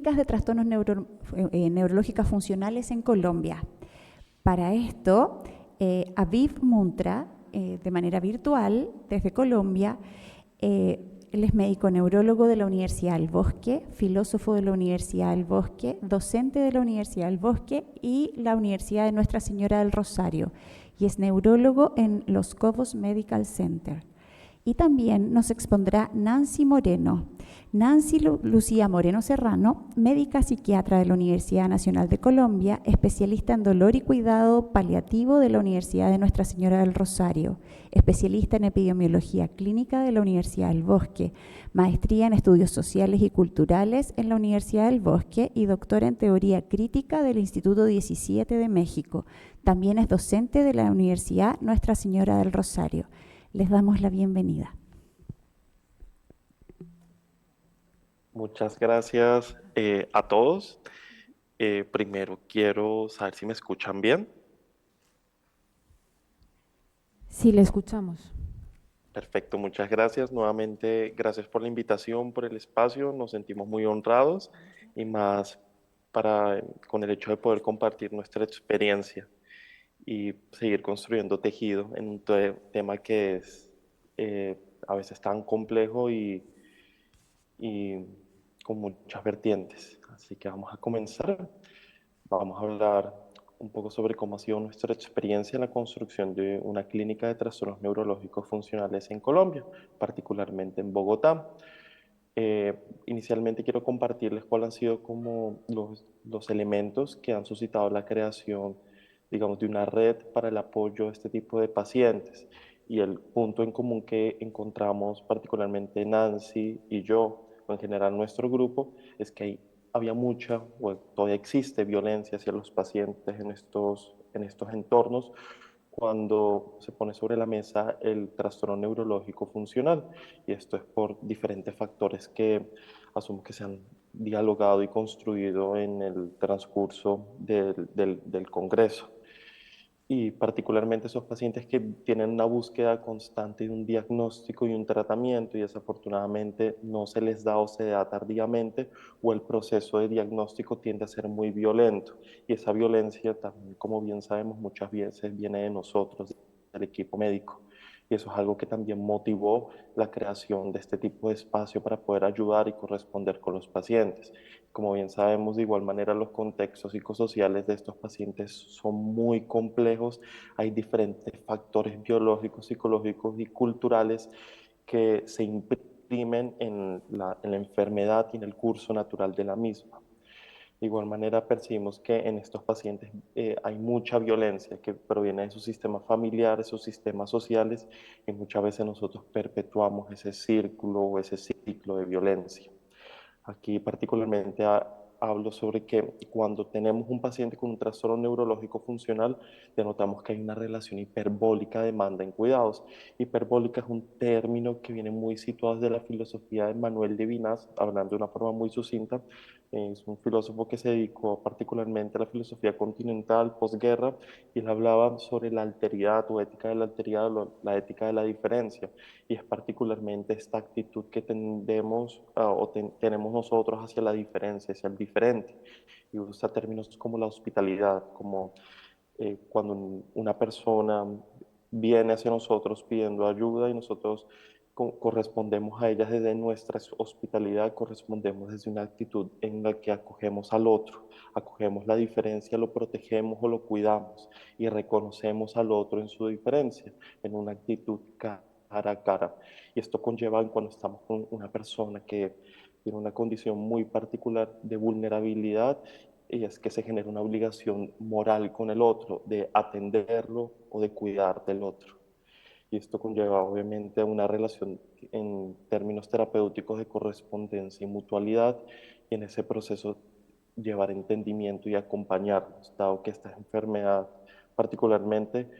de trastornos neurológicos funcionales en Colombia. Para esto, Aviv Muntra, de manera virtual, desde Colombia, él es médico neurólogo de la Universidad del Bosque, filósofo de la Universidad del Bosque, docente de la Universidad del Bosque y la Universidad de Nuestra Señora del Rosario, y es neurólogo en Los Cobos Medical Center. Y también nos expondrá Nancy Moreno. Nancy Lucía Moreno Serrano, médica psiquiatra de la Universidad Nacional de Colombia, especialista en dolor y cuidado paliativo de la Universidad de Nuestra Señora del Rosario, especialista en epidemiología clínica de la Universidad del Bosque, maestría en estudios sociales y culturales en la Universidad del Bosque y doctora en teoría crítica del Instituto 17 de México. También es docente de la Universidad Nuestra Señora del Rosario. Les damos la bienvenida. Muchas gracias a todos. Primero quiero saber si me escuchan bien. Sí, le escuchamos. Perfecto, muchas gracias. Nuevamente, gracias por la invitación, por el espacio. Nos sentimos muy honrados y más con el hecho de poder compartir nuestra experiencia y seguir construyendo tejido en un tema que es a veces tan complejo y con muchas vertientes. Así que vamos a comenzar. Vamos a hablar un poco sobre cómo ha sido nuestra experiencia en la construcción de una clínica de trastornos neurológicos funcionales en Colombia, particularmente en Bogotá. Inicialmente quiero compartirles cuáles han sido como los elementos que han suscitado la creación, digamos, de una red para el apoyo a este tipo de pacientes. Y el punto en común que encontramos, particularmente Nancy y yo, o en general nuestro grupo, es que había mucha, o todavía existe violencia hacia los pacientes en estos entornos cuando se pone sobre la mesa el trastorno neurológico funcional. Y esto es por diferentes factores que asumo que se han dialogado y construido en el transcurso del Congreso. Y particularmente esos pacientes que tienen una búsqueda constante de un diagnóstico y un tratamiento y desafortunadamente no se les da o se da tardíamente o el proceso de diagnóstico tiende a ser muy violento. Y esa violencia también, como bien sabemos, muchas veces viene de nosotros, del equipo médico. Y eso es algo que también motivó la creación de este tipo de espacio para poder ayudar y corresponder con los pacientes. Como bien sabemos, de igual manera los contextos psicosociales de estos pacientes son muy complejos. Hay diferentes factores biológicos, psicológicos y culturales que se imprimen en la enfermedad y en el curso natural de la misma. De igual manera, percibimos que en estos pacientes hay mucha violencia que proviene de sus sistemas familiares, sus sistemas sociales, y muchas veces nosotros perpetuamos ese círculo o ese ciclo de violencia. Aquí particularmente hablo sobre que cuando tenemos un paciente con un trastorno neurológico funcional, denotamos que hay una relación hiperbólica de demanda en cuidados. Hiperbólica es un término que viene muy situado desde la filosofía de Manuel Levinas, hablando de una forma muy sucinta. Es un filósofo que se dedicó particularmente a la filosofía continental, posguerra, y él hablaba sobre la alteridad o ética de la alteridad, la ética de la diferencia y es particularmente esta actitud que tendemos tenemos nosotros hacia la diferencia, hacia el diferente. Y usa términos como la hospitalidad, como cuando una persona viene hacia nosotros pidiendo ayuda y nosotros correspondemos a ella desde nuestra hospitalidad, correspondemos desde una actitud en la que acogemos al otro, acogemos la diferencia, lo protegemos o lo cuidamos y reconocemos al otro en su diferencia, en una actitud cara a cara. Y esto conlleva cuando estamos con una persona que tiene una condición muy particular de vulnerabilidad y es que se genera una obligación moral con el otro de atenderlo o de cuidar del otro. Y esto conlleva obviamente una relación en términos terapéuticos de correspondencia y mutualidad y en ese proceso llevar entendimiento y acompañarnos, dado que esta enfermedad particularmente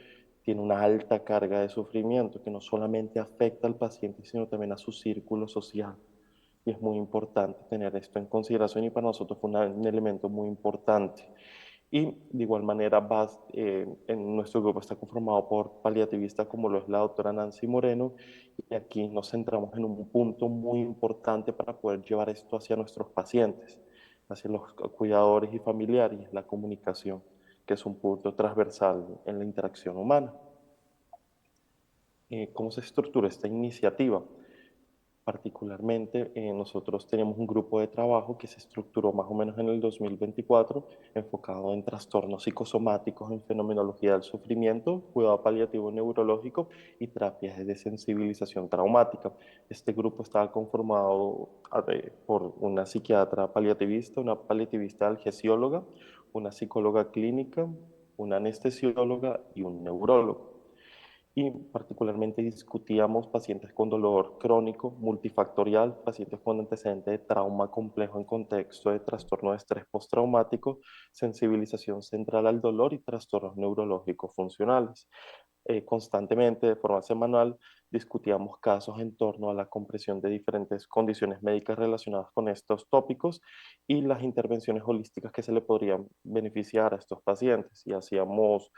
tiene una alta carga de sufrimiento que no solamente afecta al paciente, sino también a su círculo social. Y es muy importante tener esto en consideración y para nosotros fue un elemento muy importante. Y de igual manera, en nuestro grupo está conformado por paliativistas como lo es la doctora Nancy Moreno, y aquí nos centramos en un punto muy importante para poder llevar esto hacia nuestros pacientes. hacia los cuidadores y familiares, la comunicación, que es un punto transversal en la interacción humana. ¿Cómo se estructura esta iniciativa? Particularmente, nosotros tenemos un grupo de trabajo que se estructuró más o menos en el 2024, enfocado en trastornos psicosomáticos, en fenomenología del sufrimiento, cuidado paliativo neurológico y terapias de desensibilización traumática. Este grupo estaba conformado por una psiquiatra paliativista, una paliativista algesióloga, una psicóloga clínica, una anestesióloga y un neurólogo, y particularmente discutíamos pacientes con dolor crónico, multifactorial, pacientes con antecedente de trauma complejo en contexto de trastorno de estrés postraumático, sensibilización central al dolor y trastornos neurológicos funcionales. Constantemente, de forma semanal, discutíamos casos en torno a la comprensión de diferentes condiciones médicas relacionadas con estos tópicos y las intervenciones holísticas que se le podrían beneficiar a estos pacientes. Y hacíamos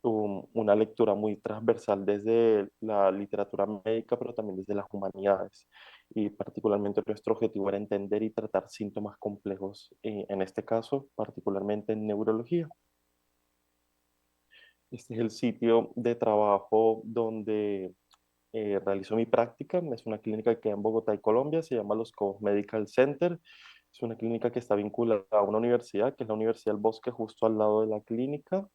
una lectura muy transversal desde la literatura médica, pero también desde las humanidades. Y particularmente nuestro objetivo era entender y tratar síntomas complejos, en este caso, particularmente en neurología. Este es el sitio de trabajo donde realizo mi práctica. Es una clínica que queda en Bogotá y Colombia, se llama Los Cobos Medical Center. Es una clínica que está vinculada a una universidad, que es la Universidad del Bosque, justo al lado de la clínica.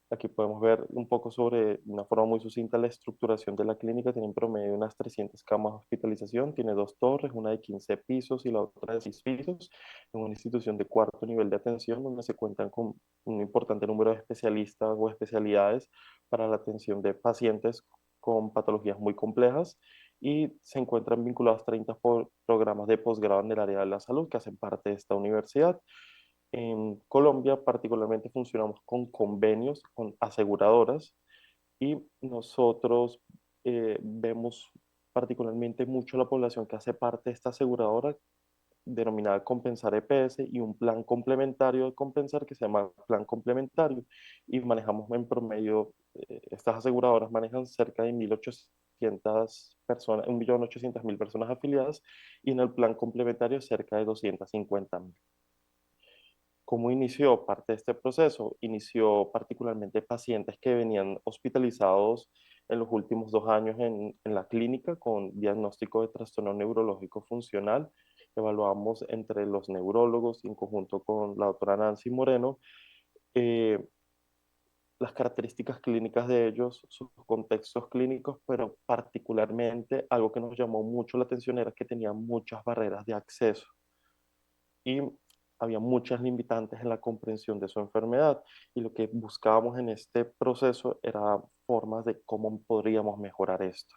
Aquí podemos ver un poco sobre, de una forma muy sucinta, la estructuración de la clínica. Tiene en promedio unas 300 camas de hospitalización, tiene dos torres, una de 15 pisos y la otra de 6 pisos, en una institución de cuarto nivel de atención donde se cuentan con un importante número de especialistas o especialidades para la atención de pacientes con patologías muy complejas, y se encuentran vinculados 30 programas de posgrado en el área de la salud que hacen parte de esta universidad. En Colombia particularmente funcionamos con convenios con aseguradoras, y nosotros vemos particularmente mucho la población que hace parte de esta aseguradora denominada Compensar EPS, y un plan complementario de Compensar que se llama Plan Complementario, y manejamos en promedio, estas aseguradoras manejan cerca de 1.800 personas, 1.800.000 personas afiliadas, y en el plan complementario cerca de 250.000. ¿Cómo inició parte de este proceso? Inició particularmente pacientes que venían hospitalizados en los últimos 2 años en la clínica con diagnóstico de trastorno neurológico funcional. Evaluamos entre los neurólogos, en conjunto con la doctora Nancy Moreno, eh, las características clínicas de ellos, sus contextos clínicos, pero particularmente algo que nos llamó mucho la atención era que tenían muchas barreras de acceso, y había muchas limitantes en la comprensión de su enfermedad, y lo que buscábamos en este proceso era formas de cómo podríamos mejorar esto.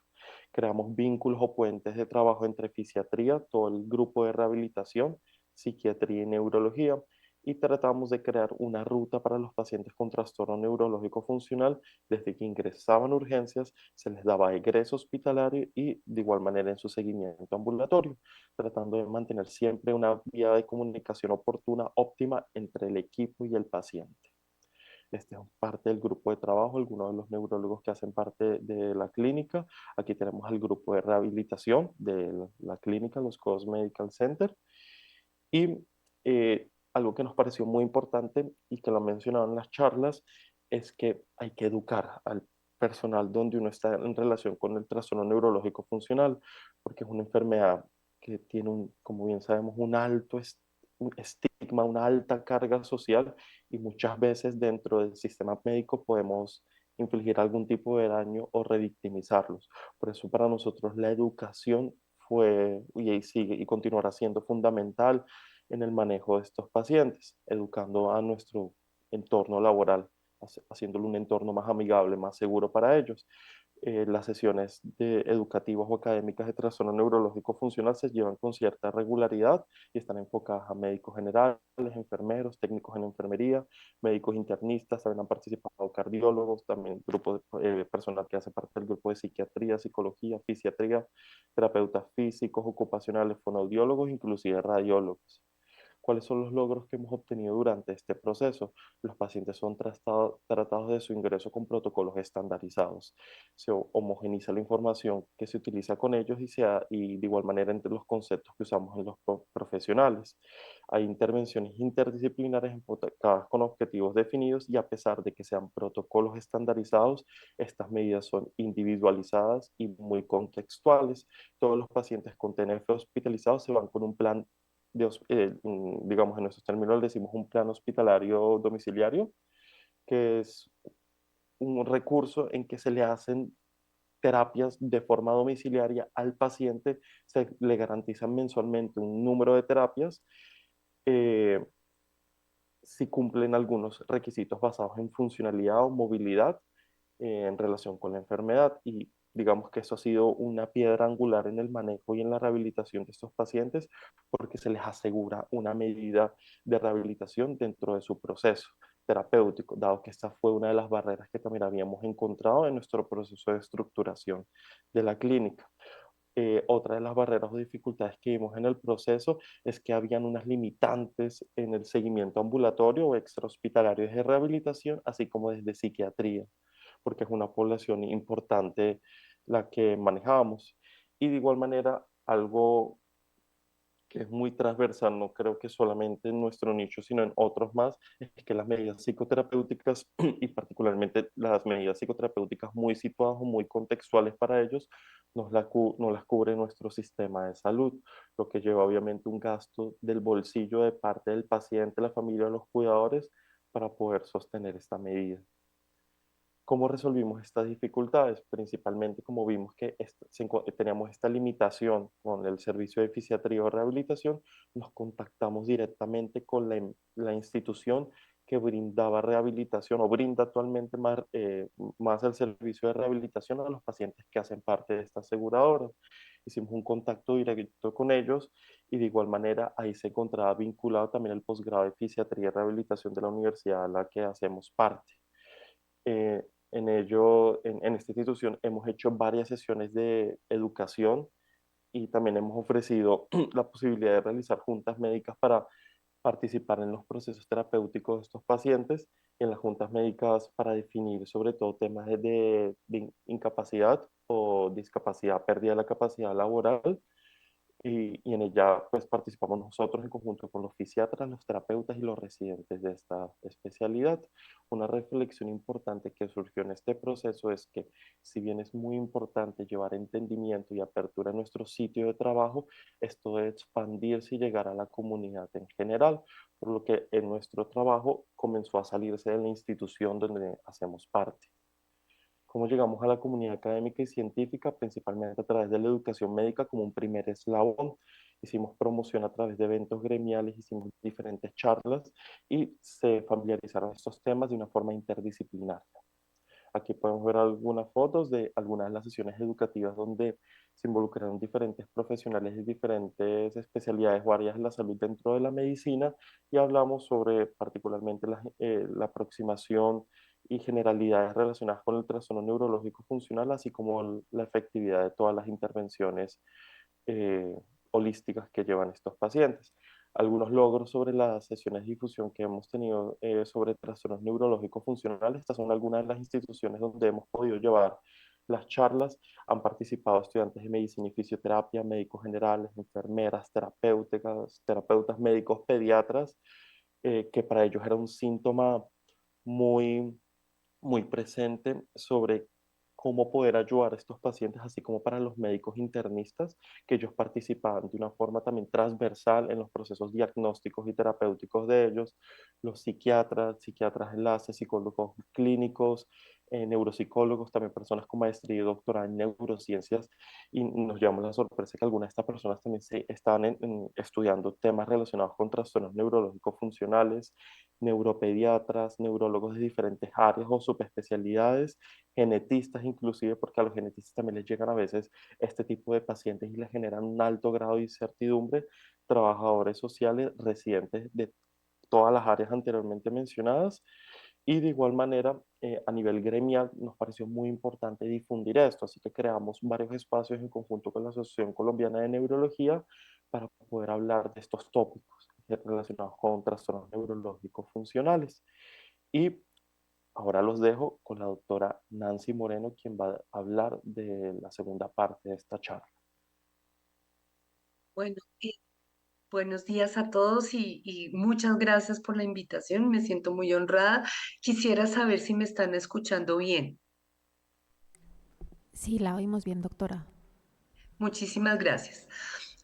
Creamos vínculos o puentes de trabajo entre fisiatría, todo el grupo de rehabilitación, psiquiatría y neurología, y tratamos de crear una ruta para los pacientes con trastorno neurológico funcional. Desde que ingresaban a urgencias, se les daba egreso hospitalario y de igual manera en su seguimiento ambulatorio, tratando de mantener siempre una vía de comunicación oportuna, óptima entre el equipo y el paciente. Este es parte del grupo de trabajo, algunos de los neurólogos que hacen parte de la clínica. Aquí tenemos el grupo de rehabilitación de la clínica, los COS Medical Center. Y algo que nos pareció muy importante y que lo mencionaban en las charlas es que hay que educar al personal donde uno está en relación con el trastorno neurológico funcional, porque es una enfermedad que tiene, como bien sabemos, un estigma, una alta carga social, y muchas veces dentro del sistema médico podemos infligir algún tipo de daño o revictimizarlos. Por eso para nosotros la educación fue y sigue y continuará siendo fundamental en el manejo de estos pacientes, educando a nuestro entorno laboral, haciéndolo un entorno más amigable, más seguro para ellos. Las sesiones educativas o académicas de trastorno neurológico funcional se llevan con cierta regularidad y están enfocadas a médicos generales, enfermeros, técnicos en enfermería, médicos internistas. También han participado cardiólogos, también grupo de personal que hace parte del grupo de psiquiatría, psicología, fisiatría, terapeutas físicos, ocupacionales, fonoaudiólogos, inclusive radiólogos. ¿Cuáles son los logros que hemos obtenido durante este proceso? Los pacientes son tratados de su ingreso con protocolos estandarizados. Se homogeniza la información que se utiliza con ellos y de igual manera entre los conceptos que usamos en los profesionales. Hay intervenciones interdisciplinares enfocadas con objetivos definidos y a pesar de que sean protocolos estandarizados, estas medidas son individualizadas y muy contextuales. Todos los pacientes con TNF hospitalizados se van con un plan digamos, en nuestros términos le decimos un plan hospitalario domiciliario, que es un recurso en que se le hacen terapias de forma domiciliaria al paciente, se le garantizan mensualmente un número de terapias eh, si cumplen algunos requisitos basados en funcionalidad o movilidad en relación con la enfermedad y digamos que eso ha sido una piedra angular en el manejo y en la rehabilitación de estos pacientes porque se les asegura una medida de rehabilitación dentro de su proceso terapéutico, dado que esta fue una de las barreras que también habíamos encontrado en nuestro proceso de estructuración de la clínica. Otra de las barreras o dificultades que vimos en el proceso es que habían unas limitantes en el seguimiento ambulatorio o extrahospitalario de rehabilitación, así como desde psiquiatría, porque es una población importante la que manejamos. Y de igual manera, algo que es muy transversal, no creo que solamente en nuestro nicho, sino en otros más, es que las medidas psicoterapéuticas y particularmente las medidas psicoterapéuticas muy situadas o muy contextuales para ellos, no las cubre nuestro sistema de salud, lo que lleva obviamente un gasto del bolsillo de parte del paciente, la familia, los cuidadores, para poder sostener esta medida. ¿Cómo resolvimos estas dificultades? Principalmente como vimos que teníamos esta limitación con el servicio de fisiatría o rehabilitación, nos contactamos directamente con la institución que brindaba rehabilitación o brinda actualmente más el servicio de rehabilitación a los pacientes que hacen parte de esta aseguradora. Hicimos un contacto directo con ellos y de igual manera ahí se encontraba vinculado también el posgrado de fisiatría y rehabilitación de la universidad a la que hacemos parte. Eh, en esta institución hemos hecho varias sesiones de educación y también hemos ofrecido la posibilidad de realizar juntas médicas para participar en los procesos terapéuticos de estos pacientes y en las juntas médicas para definir sobre todo temas de incapacidad o discapacidad, pérdida de la capacidad laboral y en ella pues participamos nosotros en conjunto con los fisiatras, los terapeutas y los residentes de esta especialidad. Una reflexión importante que surgió en este proceso es que si bien es muy importante llevar entendimiento y apertura a nuestro sitio de trabajo, esto debe expandirse y llegar a la comunidad en general, por lo que en nuestro trabajo comenzó a salirse de la institución donde hacemos parte. ¿Cómo llegamos a la comunidad académica y científica? Principalmente a través de la educación médica como un primer eslabón. Hicimos promoción a través de eventos gremiales, hicimos diferentes charlas y se familiarizaron estos temas de una forma interdisciplinaria. Aquí podemos ver algunas fotos de algunas de las sesiones educativas donde se involucraron diferentes profesionales de diferentes especialidades o áreas de la salud dentro de la medicina y hablamos sobre particularmente la aproximación y generalidades relacionadas con el trastorno neurológico funcional, así como la efectividad de todas las intervenciones eh, holísticas que llevan estos pacientes. Algunos logros sobre las sesiones de difusión que hemos tenido sobre trastornos neurológicos funcionales. Estas son algunas de las instituciones donde hemos podido llevar las charlas. Han participado estudiantes de medicina y fisioterapia, médicos generales, enfermeras, terapeutas médicos, pediatras, que para ellos era un síntoma muy muy presente sobre cómo poder ayudar a estos pacientes, así como para los médicos internistas, que ellos participaban de una forma también transversal en los procesos diagnósticos y terapéuticos de ellos, los psiquiatras, psiquiatras enlaces, psicólogos clínicos, neuropsicólogos, también personas con maestría y doctorado en neurociencias, y nos llevamos la sorpresa que algunas de estas personas también estaban estudiando temas relacionados con trastornos neurológicos funcionales, neuropediatras, neurólogos de diferentes áreas o subespecialidades, genetistas inclusive, porque a los genetistas también les llegan a veces este tipo de pacientes y les generan un alto grado de incertidumbre, trabajadores sociales, residentes de todas las áreas anteriormente mencionadas. Y de igual manera, a nivel gremial, nos pareció muy importante difundir esto, así que creamos varios espacios en conjunto con la Asociación Colombiana de Neurología para poder hablar de estos tópicos. relacionados con trastornos neurológicos funcionales. Y ahora los dejo con la doctora Nancy Moreno, quien va a hablar de la segunda parte de esta charla. Bueno, buenos días a todos y muchas gracias por la invitación. Me siento muy honrada. Quisiera saber si me están escuchando bien. Sí, la oímos bien, doctora. Muchísimas gracias.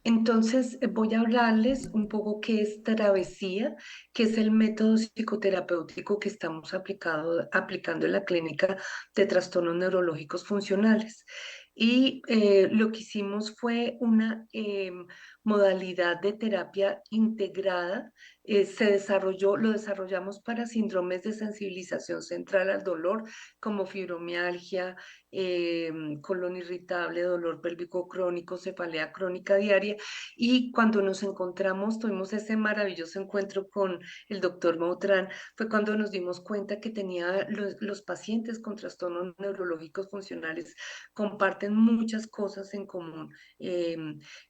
Entonces, voy a hablarles un poco qué es travesía, qué es el método psicoterapéutico que estamos aplicando en la clínica de trastornos neurológicos funcionales. Y lo que hicimos fue una modalidad de terapia integrada. Lo desarrollamos para síndromes de sensibilización central al dolor, como fibromialgia, colon irritable, dolor pélvico crónico, cefalea crónica diaria. Y cuando nos encontramos, tuvimos ese maravilloso encuentro con el doctor Mautran, fue cuando nos dimos cuenta que tenía los pacientes con trastornos neurológicos funcionales comparten muchas cosas en común.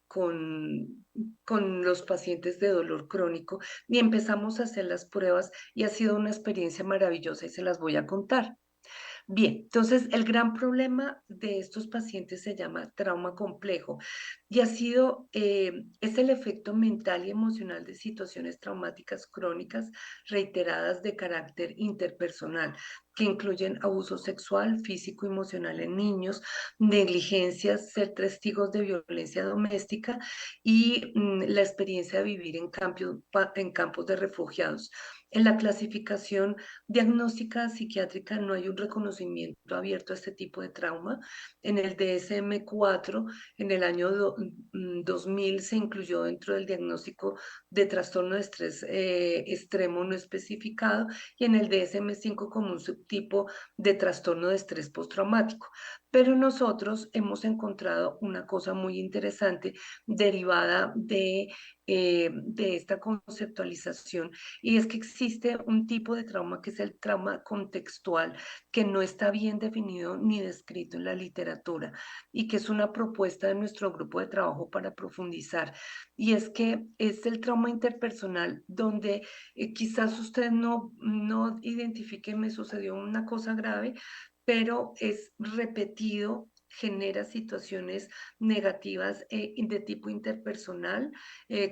Con, con los pacientes de dolor crónico y empezamos a hacer las pruebas y ha sido una experiencia maravillosa y se las voy a contar. Bien, entonces el gran problema de estos pacientes se llama trauma complejo y es el efecto mental y emocional de situaciones traumáticas crónicas reiteradas de carácter interpersonal, que incluyen abuso sexual, físico, emocional en niños, negligencias, ser testigos de violencia doméstica y la experiencia de vivir en campos de refugiados. En la clasificación diagnóstica psiquiátrica no hay un reconocimiento abierto a este tipo de trauma. En el DSM-4, en el año 2000, se incluyó dentro del diagnóstico de trastorno de estrés extremo no especificado y en el DSM-5 como un subtipo de trastorno de estrés postraumático. Pero nosotros hemos encontrado una cosa muy interesante derivada de esta conceptualización, y es que existe un tipo de trauma que es el trauma contextual, que no está bien definido ni descrito en la literatura y que es una propuesta de nuestro grupo de trabajo para profundizar. Y es que es el trauma interpersonal donde quizás usted no identifique, me sucedió una cosa grave, pero es repetido, genera situaciones negativas de tipo interpersonal,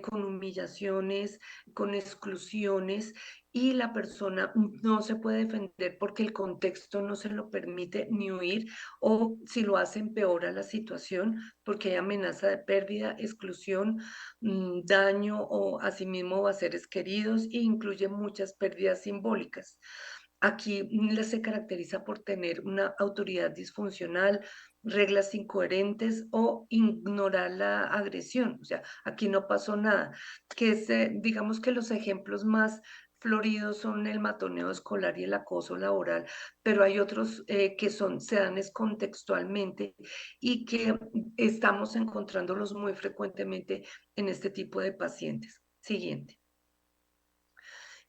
con humillaciones, con exclusiones, y la persona no se puede defender porque el contexto no se lo permite ni huir, o si lo hace empeora la situación porque hay amenaza de pérdida, exclusión, daño o asimismo a seres queridos, e incluye muchas pérdidas simbólicas. Aquí se caracteriza por tener una autoridad disfuncional, reglas incoherentes o ignorar la agresión. O sea, aquí no pasó nada. Digamos que los ejemplos más floridos son el matoneo escolar y el acoso laboral, pero hay otros se dan es contextualmente y que estamos encontrándolos muy frecuentemente en este tipo de pacientes. Siguiente.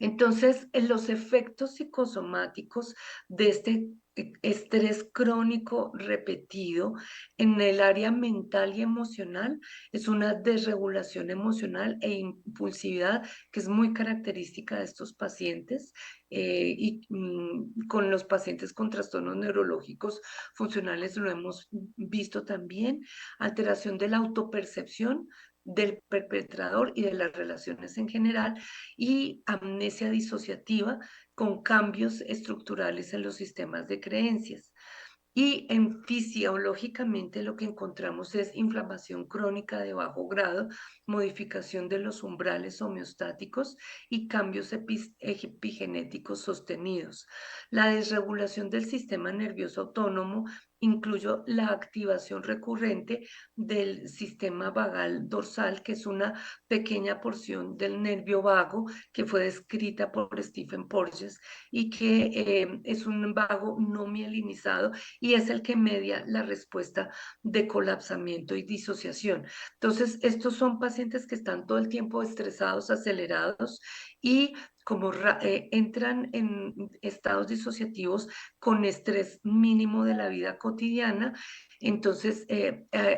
Entonces, los efectos psicosomáticos de este estrés crónico repetido en el área mental y emocional es una desregulación emocional e impulsividad que es muy característica de estos pacientes, con los pacientes con trastornos neurológicos funcionales lo hemos visto también, alteración de la autopercepción del perpetrador y de las relaciones en general, y amnesia disociativa con cambios estructurales en los sistemas de creencias. Y fisiológicamente lo que encontramos es inflamación crónica de bajo grado, modificación de los umbrales homeostáticos y cambios epigenéticos sostenidos. La desregulación del sistema nervioso autónomo incluyó la activación recurrente del sistema vagal dorsal, que es una pequeña porción del nervio vago que fue descrita por Stephen Porges y que es un vago no mielinizado y es el que media la respuesta de colapsamiento y disociación. Entonces, estos son pacientes que están todo el tiempo estresados, acelerados, y como entran en estados disociativos con estrés mínimo de la vida cotidiana, Entonces,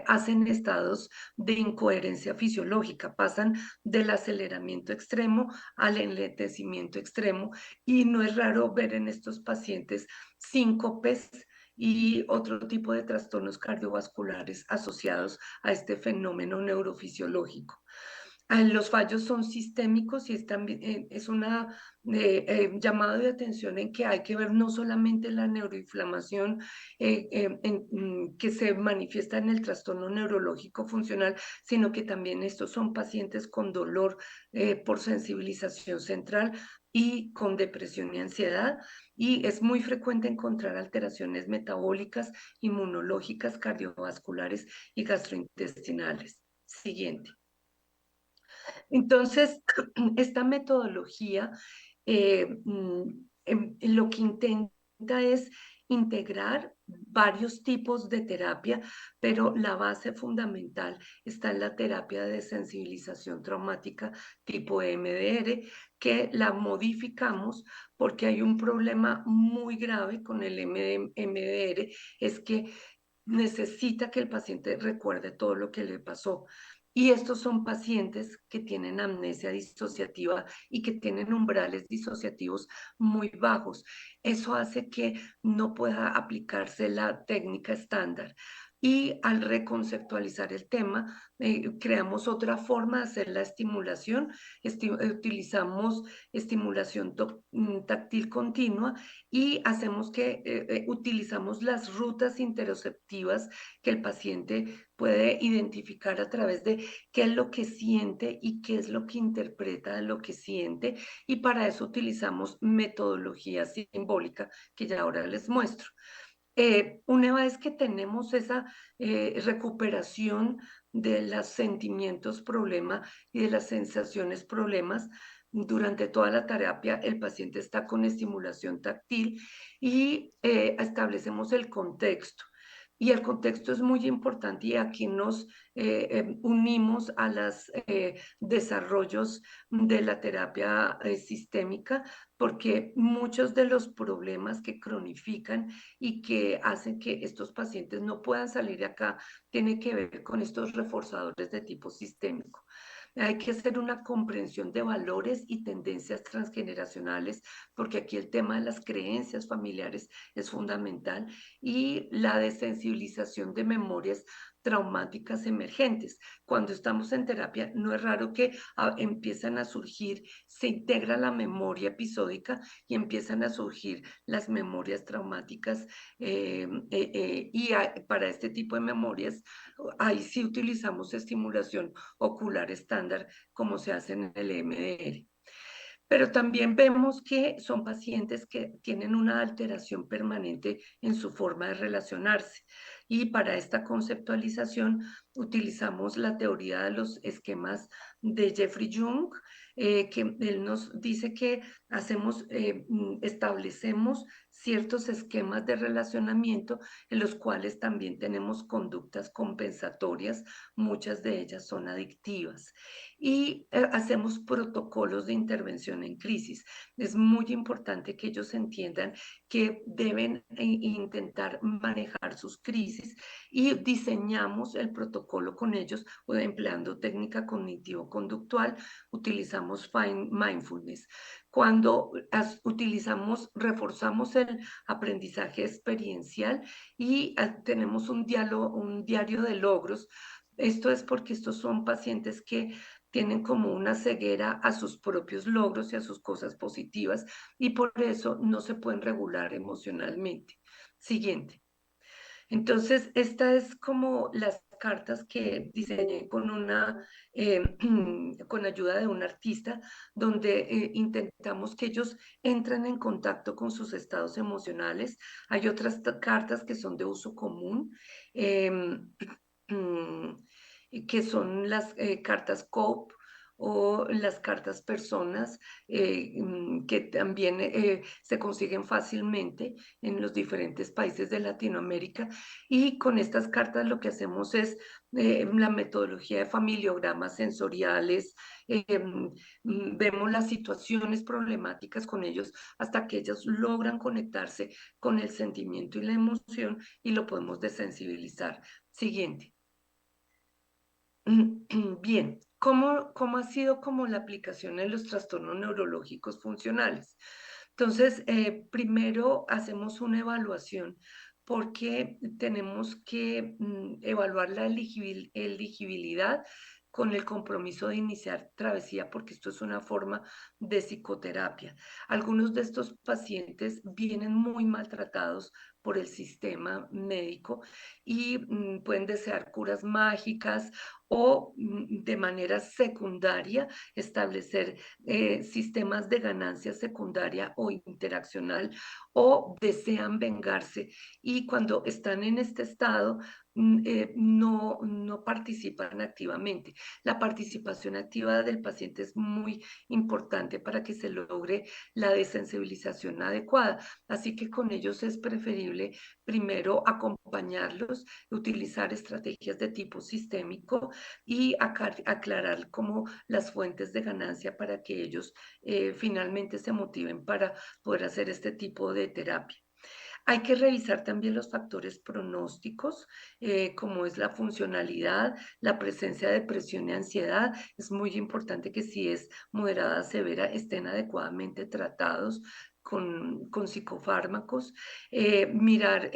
hacen estados de incoherencia fisiológica, pasan del aceleramiento extremo al enlentecimiento extremo, y no es raro ver en estos pacientes síncopes y otro tipo de trastornos cardiovasculares asociados a este fenómeno neurofisiológico. Los fallos son sistémicos y es una llamado de atención en que hay que ver no solamente la neuroinflamación que se manifiesta en el trastorno neurológico funcional, sino que también estos son pacientes con dolor por sensibilización central y con depresión y ansiedad, y es muy frecuente encontrar alteraciones metabólicas, inmunológicas, cardiovasculares y gastrointestinales. Siguiente. Entonces, esta metodología lo que intenta es integrar varios tipos de terapia, pero la base fundamental está en la terapia de sensibilización traumática tipo MDR, que la modificamos porque hay un problema muy grave con el MDR, es que necesita que el paciente recuerde todo lo que le pasó. Y estos son pacientes que tienen amnesia disociativa y que tienen umbrales disociativos muy bajos. Eso hace que no pueda aplicarse la técnica estándar. Y al reconceptualizar el tema, creamos otra forma de hacer la estimulación. Utilizamos estimulación táctil continua y hacemos utilizamos las rutas interoceptivas que el paciente puede identificar a través de qué es lo que siente y qué es lo que interpreta de lo que siente, y para eso utilizamos metodología simbólica que ya ahora les muestro. Una vez que tenemos esa recuperación de los sentimientos problema y de las sensaciones problemas, durante toda la terapia el paciente está con estimulación táctil y establecemos el contexto. Y el contexto es muy importante, y aquí nos unimos a los desarrollos de la terapia sistémica, porque muchos de los problemas que cronifican y que hacen que estos pacientes no puedan salir de acá tienen que ver con estos reforzadores de tipo sistémico. Hay que hacer una comprensión de valores y tendencias transgeneracionales, porque aquí el tema de las creencias familiares es fundamental, y la desensibilización de memorias traumáticas emergentes. Cuando estamos en terapia, no es raro que empiezan a surgir, se integra la memoria episódica y empiezan a surgir las memorias traumáticas, para este tipo de memorias, ahí sí utilizamos estimulación ocular estándar como se hace en el MDR. Pero también vemos que son pacientes que tienen una alteración permanente en su forma de relacionarse. Y para esta conceptualización utilizamos la teoría de los esquemas de Jeffrey Jung, que él nos dice que establecemos ciertos esquemas de relacionamiento en los cuales también tenemos conductas compensatorias, muchas de ellas son adictivas, y hacemos protocolos de intervención en crisis. Es muy importante que ellos entiendan que deben intentar manejar sus crisis, y diseñamos el protocolo con ellos empleando técnica cognitivo-conductual, utilizamos mindfulness. Cuando reforzamos el aprendizaje experiencial y tenemos un diario de logros. Esto es porque estos son pacientes que tienen como una ceguera a sus propios logros y a sus cosas positivas, y por eso no se pueden regular emocionalmente. Siguiente. Entonces, esta es como las cartas que diseñé con ayuda de un artista, donde intentamos que ellos entren en contacto con sus estados emocionales. Hay otras cartas que son de uso común, em, que son las cartas COPE o las cartas personas, que también se consiguen fácilmente en los diferentes países de Latinoamérica. Y con estas cartas lo que hacemos es la metodología de familiogramas sensoriales, vemos las situaciones problemáticas con ellos hasta que ellos logran conectarse con el sentimiento y la emoción y lo podemos desensibilizar. Siguiente. Bien, ¿cómo ha sido como la aplicación en los trastornos neurológicos funcionales? Entonces, primero hacemos una evaluación porque tenemos que evaluar la elegibilidad con el compromiso de iniciar travesía, porque esto es una forma de psicoterapia. Algunos de estos pacientes vienen muy maltratados por el sistema médico y pueden desear curas mágicas o de manera secundaria establecer sistemas de ganancia secundaria o interaccional o desean vengarse y cuando están en este estado no participan activamente. La participación activa del paciente es muy importante para que se logre la desensibilización adecuada. Así que con ellos es preferible primero acompañarlos, utilizar estrategias de tipo sistémico y aclarar como las fuentes de ganancia para que ellos finalmente se motiven para poder hacer este tipo de terapia. Hay que revisar también los factores pronósticos, como es la funcionalidad, la presencia de depresión y ansiedad. Es muy importante que si es moderada, severa, estén adecuadamente tratados con psicofármacos. Mirar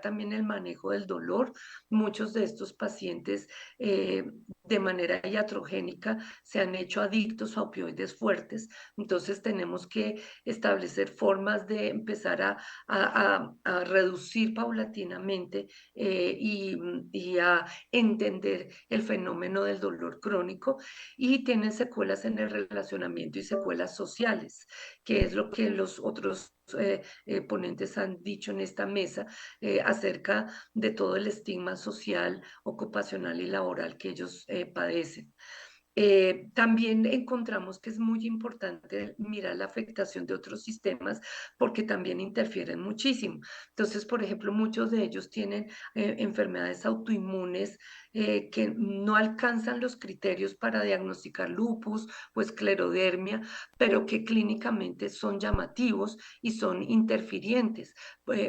también el manejo del dolor. Muchos de estos pacientes de manera iatrogénica se han hecho adictos a opioides fuertes. Entonces tenemos que establecer formas de empezar a reducir paulatinamente y a entender el fenómeno del dolor crónico y tienen secuelas en el relacionamiento y secuelas sociales, que es lo que los otros ponentes han dicho en esta mesa acerca de todo el estigma social, ocupacional y laboral que ellos padecen. También encontramos que es muy importante mirar la afectación de otros sistemas porque también interfieren muchísimo. Entonces, por ejemplo, muchos de ellos tienen enfermedades autoinmunes que no alcanzan los criterios para diagnosticar lupus o esclerodermia, pero que clínicamente son llamativos y son interfirientes.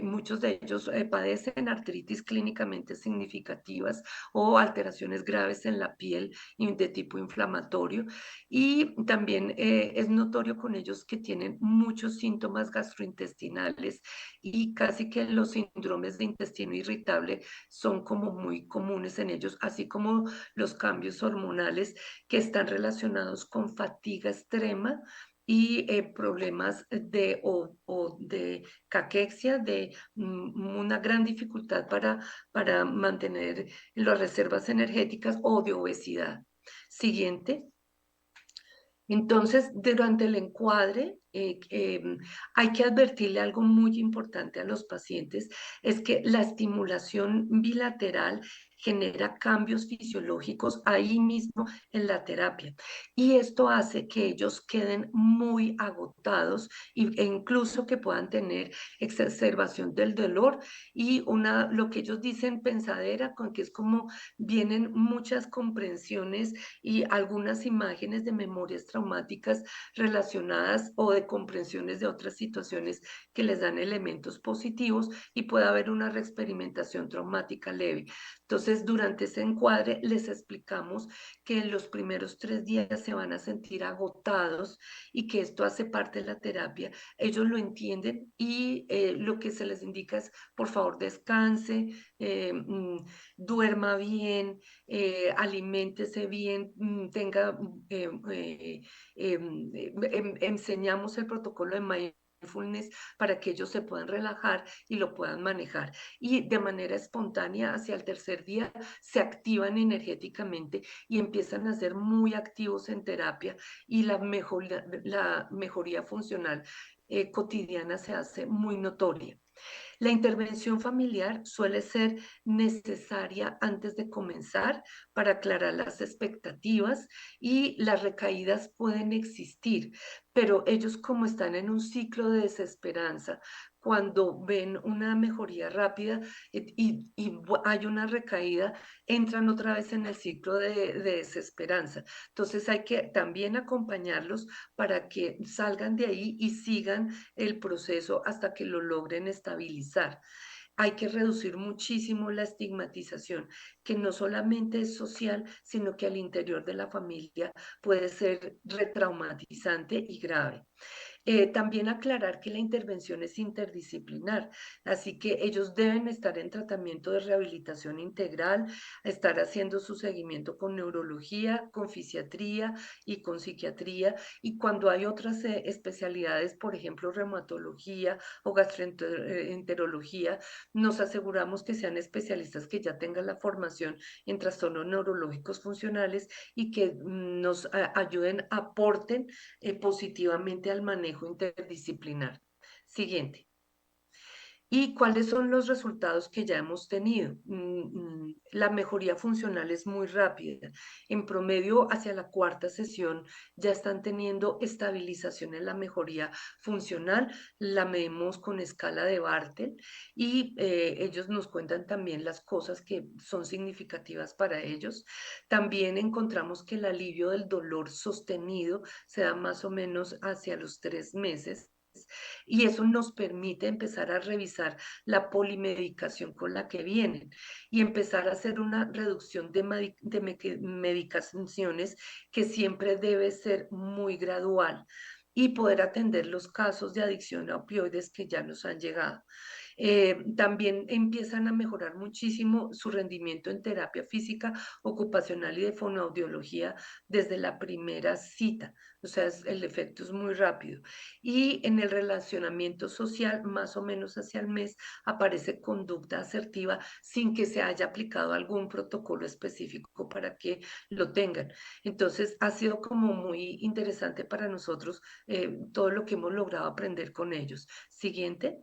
Muchos de ellos padecen artritis clínicamente significativas o alteraciones graves en la piel y de tipo inflamatorio. Y también es notorio con ellos que tienen muchos síntomas gastrointestinales y casi que los síndromes de intestino irritable son como muy comunes en ellos, así como los cambios hormonales que están relacionados con fatiga extrema y problemas o de caquexia, de una gran dificultad para mantener las reservas energéticas o de obesidad. Siguiente. Entonces, durante el encuadre, hay que advertirle algo muy importante a los pacientes, es que la estimulación bilateral genera cambios fisiológicos ahí mismo en la terapia. Y esto hace que ellos queden muy agotados e incluso que puedan tener exacerbación del dolor y lo que ellos dicen pensadera, con que es como vienen muchas comprensiones y algunas imágenes de memorias traumáticas relacionadas o de comprensiones de otras situaciones que les dan elementos positivos y puede haber una reexperimentación traumática leve. Entonces, durante ese encuadre les explicamos que en los primeros 3 días se van a sentir agotados y que esto hace parte de la terapia. Ellos lo entienden y lo que se les indica es, por favor, descanse, duerma bien, aliméntese bien, enseñamos el protocolo de mindfulness para que ellos se puedan relajar y lo puedan manejar. Y de manera espontánea, hacia el tercer día, se activan energéticamente y empiezan a ser muy activos en terapia y la mejoría funcional cotidiana se hace muy notoria. La intervención familiar suele ser necesaria antes de comenzar para aclarar las expectativas y las recaídas pueden existir, pero ellos como están en un ciclo de desesperanza, cuando ven una mejoría rápida hay una recaída, entran otra vez en el ciclo de desesperanza. Entonces hay que también acompañarlos para que salgan de ahí y sigan el proceso hasta que lo logren estabilizar. Hay que reducir muchísimo la estigmatización, que no solamente es social, sino que al interior de la familia puede ser retraumatizante y grave. También aclarar que la intervención es interdisciplinar, así que ellos deben estar en tratamiento de rehabilitación integral, estar haciendo su seguimiento con neurología, con fisiatría y con psiquiatría. Y cuando hay otras especialidades, por ejemplo, reumatología o gastroenterología, nos aseguramos que sean especialistas que ya tengan la formación en trastornos neurológicos funcionales y que nos ayuden, aporten positivamente al manejo interdisciplinar. Siguiente. ¿Y cuáles son los resultados que ya hemos tenido? La mejoría funcional es muy rápida. En promedio, hacia la cuarta sesión ya están teniendo estabilización en la mejoría funcional. La medimos con escala de Bartel y ellos nos cuentan también las cosas que son significativas para ellos. También encontramos que el alivio del dolor sostenido se da más o menos hacia los 3 meses y eso nos permite empezar a revisar la polimedicación con la que vienen y empezar a hacer una reducción de medicaciones que siempre debe ser muy gradual y poder atender los casos de adicción a opioides que ya nos han llegado. También empiezan a mejorar muchísimo su rendimiento en terapia física, ocupacional y de fonoaudiología desde la primera cita. O sea, el efecto es muy rápido. Y en el relacionamiento social, más o menos hacia el mes, aparece conducta asertiva sin que se haya aplicado algún protocolo específico para que lo tengan. Entonces, ha sido como muy interesante para nosotros todo lo que hemos logrado aprender con ellos. Siguiente.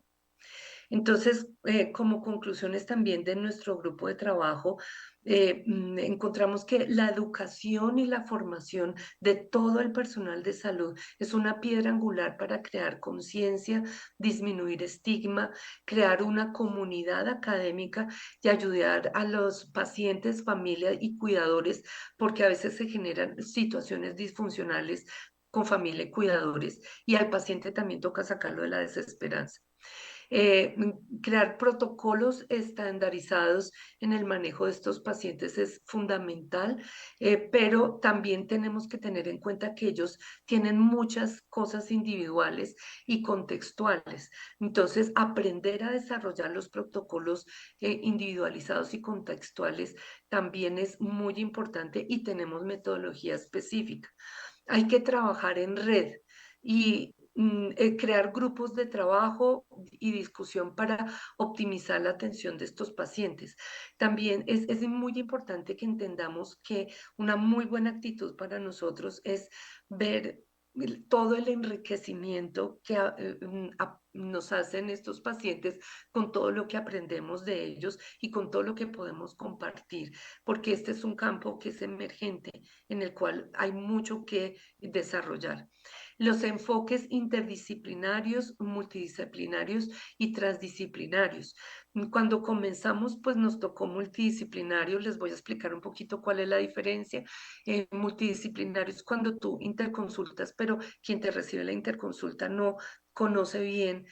Entonces, como conclusiones también de nuestro grupo de trabajo, encontramos que la educación y la formación de todo el personal de salud es una piedra angular para crear conciencia, disminuir estigma, crear una comunidad académica y ayudar a los pacientes, familias y cuidadores, porque a veces se generan situaciones disfuncionales con familia y cuidadores, y al paciente también toca sacarlo de la desesperanza. Crear protocolos estandarizados en el manejo de estos pacientes es fundamental, pero también tenemos que tener en cuenta que ellos tienen muchas cosas individuales y contextuales. Entonces, aprender a desarrollar los protocolos individualizados y contextuales también es muy importante y tenemos metodología específica. Hay que trabajar en red y crear grupos de trabajo y discusión para optimizar la atención de estos pacientes. También es muy importante que entendamos que una muy buena actitud para nosotros es ver todo el enriquecimiento que nos hacen estos pacientes con todo lo que aprendemos de ellos y con todo lo que podemos compartir, porque este es un campo que es emergente, en el cual hay mucho que desarrollar. Los enfoques interdisciplinarios, multidisciplinarios y transdisciplinarios. Cuando comenzamos, pues nos tocó multidisciplinario. Les voy a explicar un poquito cuál es la diferencia. Multidisciplinario es cuando tú interconsultas, pero quien te recibe la interconsulta no conoce bien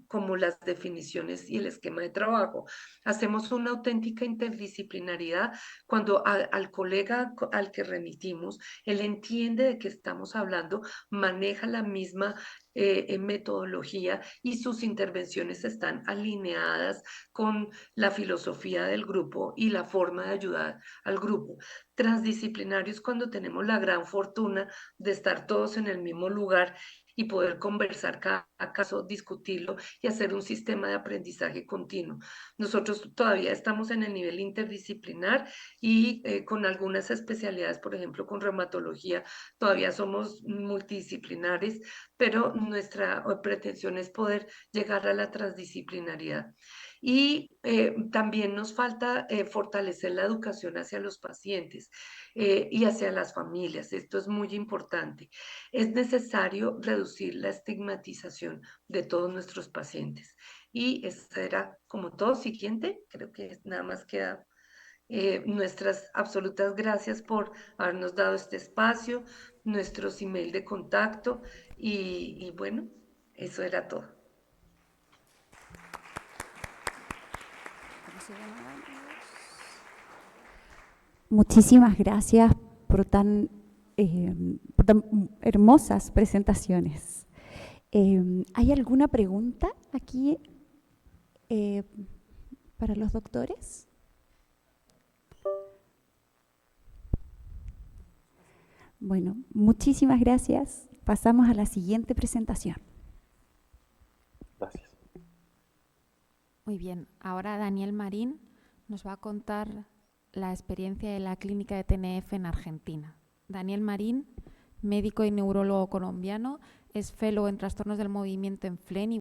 como las definiciones y el esquema de trabajo. Hacemos una auténtica interdisciplinaridad cuando al colega al que remitimos, él entiende de qué estamos hablando, maneja la misma metodología y sus intervenciones están alineadas con la filosofía del grupo y la forma de ayudar al grupo. Transdisciplinarios cuando tenemos la gran fortuna de estar todos en el mismo lugar y poder conversar cada caso, discutirlo y hacer un sistema de aprendizaje continuo. Nosotros todavía estamos en el nivel interdisciplinar y con algunas especialidades, por ejemplo, con reumatología, todavía somos multidisciplinares, pero nuestra pretensión es poder llegar a la transdisciplinariedad. Y también nos falta fortalecer la educación hacia los pacientes y hacia las familias. Esto es muy importante. Es necesario reducir la estigmatización de todos nuestros pacientes. Y eso era como todo siguiente. Creo que nada más queda nuestras absolutas gracias por habernos dado este espacio, nuestros email de contacto y bueno, eso era todo. Muchísimas gracias por tan hermosas presentaciones. ¿Hay alguna pregunta aquí para los doctores? Bueno, muchísimas gracias. Pasamos a la siguiente presentación. Gracias. Muy bien, ahora Daniel Marín nos va a contar la experiencia de la clínica de TNF en Argentina. Daniel Marín, médico y neurólogo colombiano, es fellow en trastornos del movimiento en FLEN y